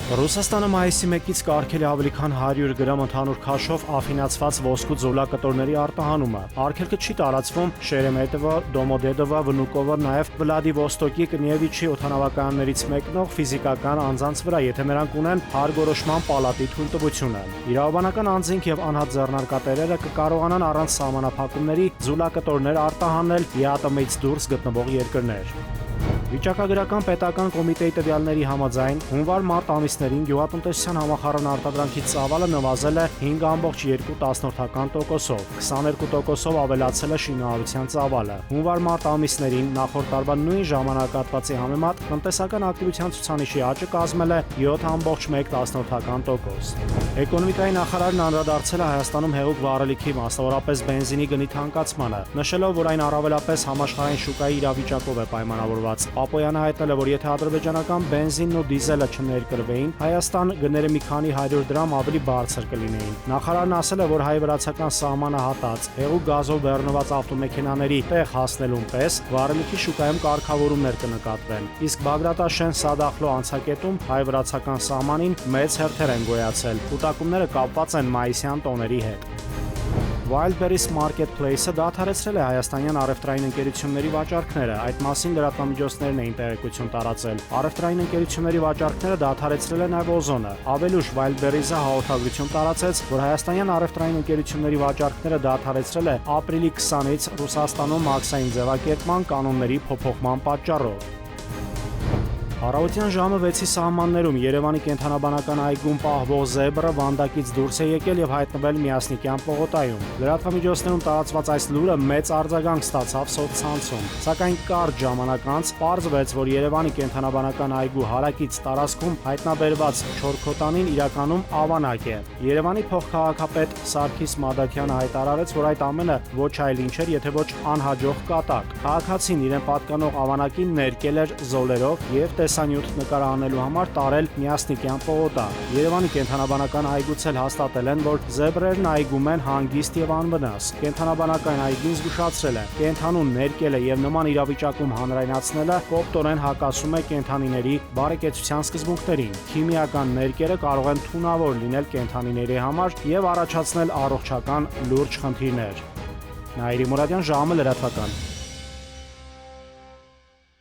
Ռուսաստանը մայիսի 1-ից կարգել է ավելի քան 100 գրամ ընդհանուր քաշով աֆինացված ոսկու ձուլակտորների արտահանումը։ Արգելքը չի տարածվում Շերեմետովո, Դոմոդեդովո, Վնուկովո, նաև Վլադիվոստոկի Կնիևիչի օդանավակայաններից մեկնող ֆիզիկական անձանց վրա, եթե նրանք ունեն հարգորոշման պալատի թույլտվությունը։ Իրավաբանական անձինք եւ անհատ ձեռնարկատերերը կկարողանան առանց սահմանափակումների ձուլակտորներ արտահանել ԵԱՏՄ-ից դուրս գտնվող երկրներ։ Վիճակագրական պետական կոմիտեի տվյալների համաձայն հունվար-մարտ ամիսներին գյուղատնտեսության համախառն արտադրանքի ծավալը նվազել է 5,2%-ով, 22%-ով ավելացել է շինարարության ծավալը։ Հունվար-մարտ ամիսներին նախորդ տարվա նույն ժամանակահատվածի համեմատ տնտեսական ակտիվության ցուցանիշի աճը կազմել է 7,1%։ Էկոնոմիկայի նախարարն անդրադարձել է Հայաստանում հեղուկ վառելիքի, մասնավորապես բենզինի գնի թանկացմանը, նշելով, որ այն առավելապես համաշխարհային շուկայի իրավիճակով է պայմանավորված։ Պապոյանը հայտնել է, որ եթե ադրբեջանական բենզինն ու դիզելը չներկրվեին, Հայաստան գները մի քանի 100 դրամ ավելի բարձր կլինեին։ Նախարարն ասել է, որ հայ-վրացական սահմանը հատած հեղուկ գազով բեռնված ավտոմեքենաների տեղ հասնելուն պես վառելիքի շուկայում կարգավորումներ կնկատվեն։ Իսկ Բագրատաշեն Սադախլո անցակետում հայ-վրացական սահմանին մեծ հերթեր են գոյացել։ Կուտակումները կապված են մայիսյան տոների հետ։ Wildberries Marketplace-ը դադարեցրել է հայաստանյան առևտրային ընկերությունների վաճառքները, այդ մասին լրատվամիջոցներն էին տեղեկություն տարածել։ Առևտրային ընկերությունների վաճառքները դադարեցրել է նաև Օզոնը։ Ավելուշ Wildberries-ը հաղորդագրություն տարածեց, որ հայաստանյան առևտրային ընկերությունների վաճառքները դադարեցրել է ապրիլի 20-ից Ռուսաստանում մաքսային ձևակերպման կանոնների փոփոխման պատճառով։ Առավոտյան ժամը 6-ի սահմաններում Երևանի կենդանաբանական այգում պահվող զեբրը վանդակից դուրս է եկել եւ հայտնվել Միասնիկյան պողոտայում։ Լրատվամիջոցներում տարածված այս լուրը մեծ արձագանք ստացավ սոցցանցում, սակայն կարճ ժամանակ անց պարզվեց, որ Երևանի կենդանաբանական այգու հարակից տարածքում հայտնաբերված չորքոտանին իրականում ավանակ է։ Երևանի փոխքաղաքապետ Սարգիս Մադաքյանը հայտարարեց, որ այդ ամենը ոչ այլ ինչ էր, եթե ոչ անհաջող կատակ։ Քաղաքացին իրեն պատկանող ավանակին ներկել էր զոլերով եւ տեսանյութ նկարահանելու համար տարել Միասնիկյան պողոտա։ Երևանի կենդանաբանական այգուց էլ հաստատել են, որ զեբրերն այգում են հանգիստ եւ անվնաս։ Կենդանաբանական այգին զգուշացրել է, կենդանուն ներկելը եւ նման իրավիճակում հանրայնացնելը կոպտորեն հակասում է կենդանիների բարեկեցության սկզբունքներին։ Քիմիական ներկերը կարող են թունավոր լինել կենդանիների համար եւ առաջացնել առողջական լուրջ խնդիրներ։ Նաիրի Մուրադյան, ժամը լրատվական։